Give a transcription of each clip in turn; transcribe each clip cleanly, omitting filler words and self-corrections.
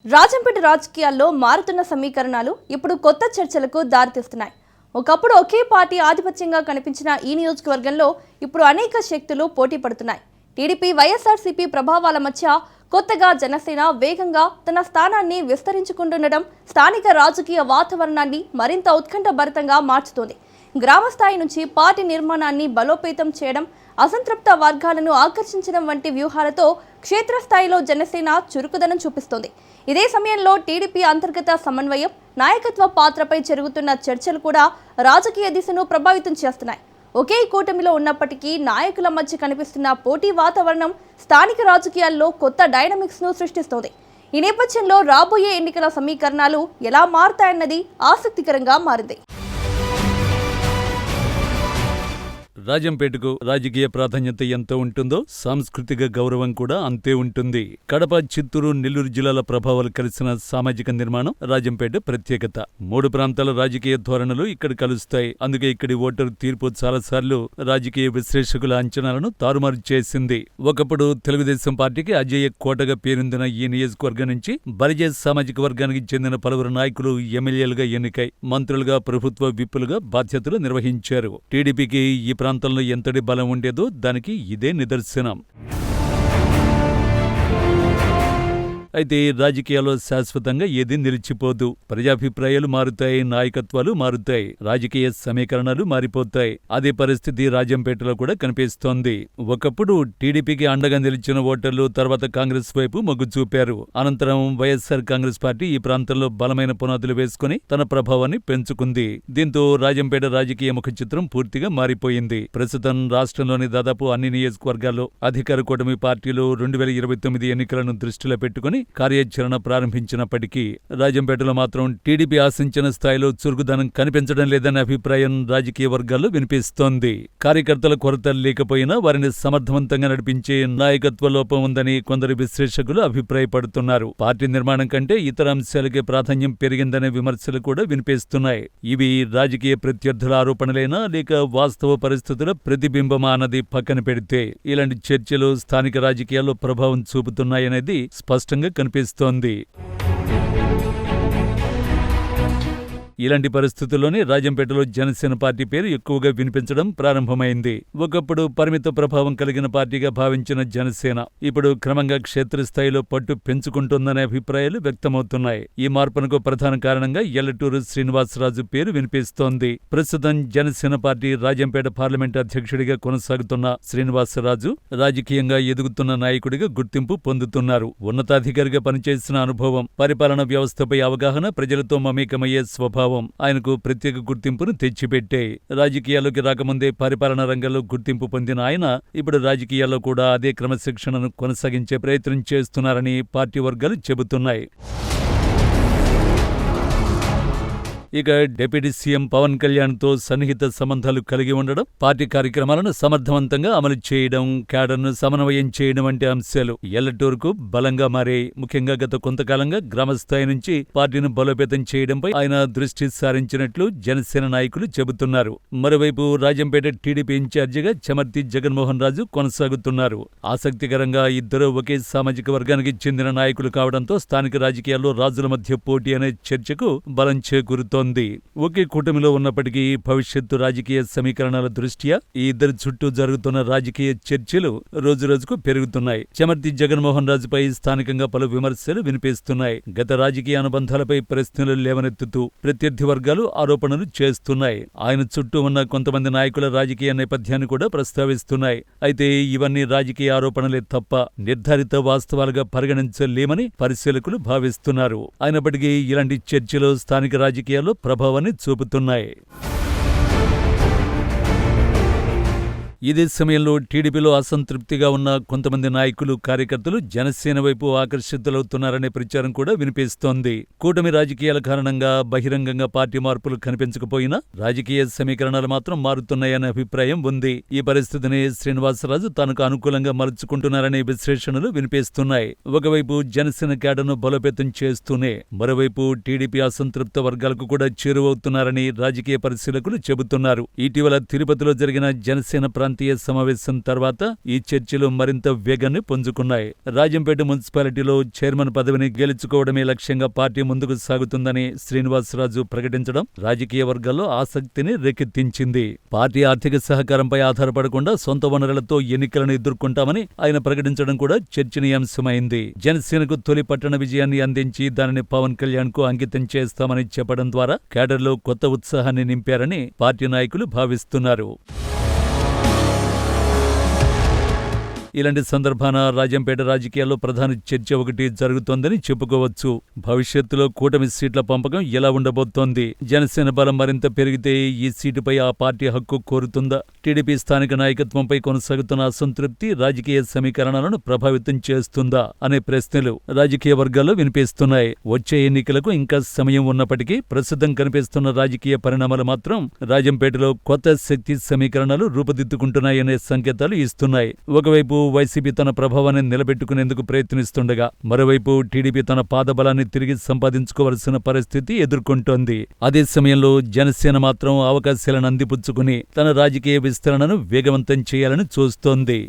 రాజంపేట రాజకీయాల్లో మారుతున్న సమీకరణాలు ఇప్పుడు కొత్త చర్చలకు దారితీస్తున్నాయి. ఒకప్పుడు ఒకే పార్టీ ఆధిపత్యంగా కనిపించిన ఈ నియోజకవర్గంలో ఇప్పుడు అనేక శక్తులు పోటీ పడుతున్నాయి. టీడీపీ వైఎస్ఆర్సీపీ ప్రభావాల మధ్య కొత్తగా జనసేన వేగంగా తన స్థానాన్ని విస్తరించుకుంటుండడం స్థానిక రాజకీయ వాతావరణాన్ని మరింత ఉత్కంఠభరితంగా మార్చుతోంది. గ్రామస్థాయి నుంచి పార్టీ నిర్మాణాన్ని బలోపేతం చేయడం, అసంతృప్త వర్గాలను ఆకర్షించడం వంటి వ్యూహాలతో క్షేత్రస్థాయిలో జనసేన చురుకుదనం చూపిస్తోంది. ఇదే సమయంలో టీడీపీ అంతర్గత సమన్వయం, నాయకత్వ పాత్రపై జరుగుతున్న చర్చలు కూడా రాజకీయ దిశను ప్రభావితం చేస్తున్నాయి. ఒకే కూటమిలో ఉన్నప్పటికీ నాయకుల మధ్య కనిపిస్తున్న పోటీ వాతావరణం స్థానిక రాజకీయాల్లో కొత్త డైనమిక్స్ను సృష్టిస్తోంది. ఈ నేపథ్యంలో రాబోయే ఎన్నికల సమీకరణాలు ఎలా మారుతాయన్నది ఆసక్తికరంగా మారింది. రాజంపేటకు రాజకీయ ప్రాధాన్యత ఎంత ఉంటుందో సాంస్కృతిక గౌరవం కూడా అంతే ఉంటుంది. కడప, చిత్తూరు, నెల్లూరు జిల్లాల ప్రభావాలు కలిసిన సామాజిక నిర్మాణం రాజంపేట ప్రత్యేకత. 3 ప్రాంతాల రాజకీయ ధోరణులు ఇక్కడ కలుస్తాయి. అందుకే ఇక్కడి ఓటరు తీర్పు చాలాసార్లు రాజకీయ విశ్లేషకుల అంచనాలను తారుమారు చేసింది. ఒకప్పుడు తెలుగుదేశం పార్టీకి అజేయ కోటగా పేరొందిన ఈ నియోజకవర్గం నుంచి బలిజ సామాజిక వర్గానికి చెందిన పలువురు నాయకులు ఎమ్మెల్యేలుగా ఎన్నికై మంత్రులుగా, ప్రభుత్వ విప్పులుగా బాధ్యతలు నిర్వహించారు. టీడీపీకి ఈ ప్రాంతంలో ఎంతటి బలం ఉండేదో దానికి ఇదే నిదర్శనం. అయితే రాజకీయాల్లో శాశ్వతంగా ఏది నిలిచిపోదు. ప్రజాభిప్రాయాలు మారుతాయి, నాయకత్వాలు మారుతాయి, రాజకీయ సమీకరణాలు మారిపోతాయి. అదే పరిస్థితి రాజంపేటలో కూడా కనిపిస్తోంది. ఒకప్పుడు టీడీపీకి అండగా నిలిచిన ఓటర్లు తర్వాత కాంగ్రెస్ వైపు మొగ్గు చూపారు. అనంతరం వైఎస్ఆర్ కాంగ్రెస్ పార్టీ ఈ ప్రాంతంలో బలమైన పునాదులు వేసుకుని తన ప్రభావాన్ని పెంచుకుంది. దీంతో రాజంపేట రాజకీయ ముఖ చిత్రం పూర్తిగా మారిపోయింది. ప్రస్తుతం రాష్ట్రంలోని దాదాపు అన్ని నియోజకవర్గాల్లో అధికార కూటమి పార్టీలు 2029 ఎన్నికలను దృష్టిలో పెట్టుకుని కార్యాచరణ ప్రారంభించినప్పటికీ రాజంపేటలో మాత్రం టీడీపీ ఆశించిన స్థాయిలో చురుకుదనం కనిపించడం లేదనే అభిప్రాయం రాజకీయ వర్గాల్లో వినిపిస్తోంది. కార్యకర్తల కొరత లేకపోయినా వారిని సమర్థవంతంగా నడిపించే నాయకత్వ లోపం ఉందని కొందరు విశ్లేషకులు అభిప్రాయపడుతున్నారు. పార్టీ నిర్మాణం కంటే ఇతర అంశాలకే ప్రాధాన్యం పెరిగిందనే విమర్శలు కూడా వినిపిస్తున్నాయి. ఇవి రాజకీయ ప్రత్యర్థుల ఆరోపణలేనా లేక వాస్తవ పరిస్థితుల ప్రతిబింబమా అన్నది పక్కన పెడితే ఇలాంటి చర్చలు స్థానిక రాజకీయాల్లో ప్రభావం చూపుతున్నాయనేది స్పష్టంగా కనిపిస్తోంది. ఇలాంటి పరిస్థితుల్లోనే రాజంపేటలో జనసేన పార్టీ పేరు ఎక్కువగా వినిపించడం ప్రారంభమైంది. ఒకప్పుడు పరిమిత ప్రభావం కలిగిన పార్టీగా భావించిన జనసేన ఇప్పుడు క్రమంగా క్షేత్రస్థాయిలో పట్టు పెంచుకుంటుందనే అభిప్రాయాలు వ్యక్తమవుతున్నాయి. ఈ మార్పునకు ప్రధాన కారణంగా ఎల్లటూరు శ్రీనివాసరాజు పేరు వినిపిస్తోంది. ప్రస్తుతం జనసేన పార్టీ రాజంపేట పార్లమెంట్ అధ్యక్షుడిగా కొనసాగుతున్న శ్రీనివాసరాజు రాజకీయంగా ఎదుగుతున్న నాయకుడిగా గుర్తింపు పొందుతున్నారు. ఉన్నతాధికారిగా పనిచేసిన అనుభవం, పరిపాలన వ్యవస్థపై అవగాహన, ప్రజలతో మమేకమయ్యే స్వభావం ఆయనకు ప్రత్యేక గుర్తింపును తెచ్చిపెట్టాయి. రాజకీయాల్లోకి రాకముందే పరిపాలనా రంగంలో గుర్తింపు పొందిన ఆయన ఇప్పుడు రాజకీయాల్లో కూడా అదే క్రమశిక్షణను కొనసాగించే ప్రయత్నం చేస్తున్నారని పార్టీ వర్గాలు చెబుతున్నాయి. ఇక డిప్యూటీ సీఎం పవన్ కళ్యాణ్తో సన్నిహిత సంబంధాలు కలిగి ఉండడం, పార్టీ కార్యక్రమాలను సమర్థవంతంగా అమలు చేయడం, క్యాడర్ను సమన్వయం చేయడం వంటి అంశాలు ఎల్లటూరుకు బలంగా మారాయి. ముఖ్యంగా గత కొంతకాలంగా గ్రామస్థాయి నుంచి పార్టీని బలోపేతం చేయడంపై ఆయన దృష్టి సారించినట్లు జనసేన నాయకులు చెబుతున్నారు. మరోవైపు రాజంపేట టీడీపీ ఇన్ఛార్జిగా చెమర్తి జగన్మోహన్ రాజు కొనసాగుతున్నారు. ఆసక్తికరంగా ఇద్దరు ఒకే సామాజిక వర్గానికి చెందిన నాయకులు కావడంతో స్థానిక రాజకీయాల్లో రాజుల మధ్య పోటీ అనే చర్చకు బలం చేకూరుతోంది. ఒకే కూటమిలో ఉన్నప్పటికీ భవిష్యత్తు రాజకీయ సమీకరణాల దృష్ట్యా ఈ ఇద్దరి చుట్టూ జరుగుతున్న రాజకీయ చర్చలు రోజురోజుకు పెరుగుతున్నాయి. చెమర్తి జగన్మోహన్ రాజుపై స్థానికంగా పలు విమర్శలు వినిపిస్తున్నాయి. గత రాజకీయ అనుబంధాలపై ప్రశ్నలు లేవనెత్తుతూ ప్రత్యర్థి వర్గాలు ఆరోపణలు చేస్తున్నాయి. ఆయన చుట్టూ ఉన్న కొంతమంది నాయకుల రాజకీయ నేపథ్యాన్ని కూడా ప్రస్తావిస్తున్నాయి. అయితే ఇవన్నీ రాజకీయ ఆరోపణలే తప్ప నిర్ధారిత వాస్తవాలుగా పరిగణించలేమని పరిశీలకులు భావిస్తున్నారు. అయినప్పటికీ ఇలాంటి చర్చలు స్థానిక రాజకీయాల్లో ప్రభావాన్ని చూపుతున్నాయి. ఇదే సమయంలో టీడీపీలో అసంతృప్తిగా ఉన్న కొంతమంది నాయకులు, కార్యకర్తలు జనసేన వైపు ఆకర్షితులవుతున్నారనే ప్రచారం కూడా వినిపిస్తోంది. కూటమి రాజకీయాల కారణంగా బహిరంగంగా పార్టీ మార్పులు కనిపించకపోయినా రాజకీయ సమీకరణాలు మాత్రం మారుతున్నాయనే అభిప్రాయం ఉంది. ఈ పరిస్థితిని శ్రీనివాసరాజు తనకు అనుకూలంగా మలుచుకుంటున్నారనే విశ్లేషణలు వినిపిస్తున్నాయి. ఒకవైపు జనసేన క్యాడర్ను బలోపేతం చేస్తూనే మరోవైపు టీడీపీ అసంతృప్త వర్గాలకు కూడా చేరువవుతున్నారని రాజకీయ పరిశీలకులు చెబుతున్నారు. ఇటీవల తిరుపతిలో జరిగిన జనసేన ప్రాంతీయ సమావేశం తర్వాత ఈ చర్చలు మరింత వేగాన్ని పుంజుకున్నాయి. రాజంపేట మున్సిపాలిటీలో చైర్మన్ పదవిని గెలుచుకోవడమే లక్ష్యంగా పార్టీ ముందుకు సాగుతుందని శ్రీనివాసరాజు ప్రకటించడం రాజకీయ వర్గాల్లో ఆసక్తిని రేకెత్తించింది. పార్టీ ఆర్థిక సహకారంపై ఆధారపడకుండా సొంత వనరులతో ఎన్నికలను ఎదుర్కొంటామని ఆయన ప్రకటించడం కూడా చర్చనీయాంశమైంది. జనసేనకు తొలి పట్టణ విజయాన్ని అందించి దానిని పవన్ కళ్యాణ్ కు అంకితం చేస్తామని చెప్పడం ద్వారా కేడర్లో కొత్త ఉత్సాహాన్ని నింపారని పార్టీ నాయకులు భావిస్తున్నారు. ఇలాంటి సందర్భాన రాజంపేట రాజకీయాల్లో ప్రధాన చర్చ ఒకటి జరుగుతోందని చెప్పుకోవచ్చు. భవిష్యత్తులో కూటమి సీట్ల పంపకం ఎలా ఉండబోతోంది? జనసేన బలం మరింత పెరిగితే ఈ సీటుపై ఆ పార్టీ హక్కు కోరుతుందా? టీడీపీ స్థానిక నాయకత్వంపై కొనసాగుతున్న అసంతృప్తి రాజకీయ సమీకరణాలను ప్రభావితం చేస్తుందా అనే ప్రశ్నలు రాజకీయ వర్గాల్లో వినిపిస్తున్నాయి. వచ్చే ఎన్నికలకు ఇంకా సమయం ఉన్నప్పటికీ ప్రస్తుతం కనిపిస్తున్న రాజకీయ పరిణామాలు మాత్రం రాజంపేటలో కొత్త శక్తి సమీకరణాలు రూపుదిద్దుకుంటున్నాయనే సంకేతాలు ఇస్తున్నాయి. ఒకవైపు వైసీపీ తన ప్రభావాన్ని నిలబెట్టుకునేందుకు ప్రయత్నిస్తుండగా మరోవైపు టీడీపీ తన పాదబలాన్ని తిరిగి సంపాదించుకోవలసిన పరిస్థితి ఎదుర్కొంటోంది. అదే సమయంలో జనసేన మాత్రం అవకాశాలను అందిపుచ్చుకుని తన రాజకీయ విస్తరణను వేగవంతం చేయాలని చూస్తోంది.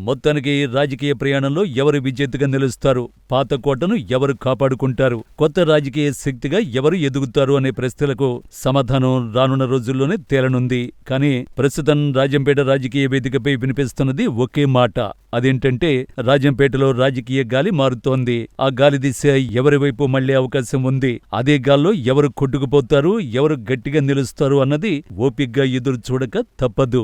మొత్తానికి రాజకీయ ప్రయాణంలో ఎవరు విజేతగా నిలుస్తారు? పాత కోటను ఎవరు కాపాడుకుంటారు? కొత్త రాజకీయ శక్తిగా ఎవరు ఎదుగుతారు అనే ప్రశ్నలకు సమాధానం రానున్న రోజుల్లోనే తేలనుంది. కానీ ప్రస్తుతం రాజంపేట రాజకీయ వేదికపై వినిపిస్తున్నది ఒకే మాట. అదేంటంటే రాజంపేటలో రాజకీయ గాలి మారుతోంది. ఆ గాలి దిశ ఎవరి వైపు మళ్లే అవకాశం ఉంది? అదే గాల్లో ఎవరు కొట్టుకుపోతారు, ఎవరు గట్టిగా నిలుస్తారు అన్నది ఓపిగ్గా ఎదురు చూడక తప్పదు.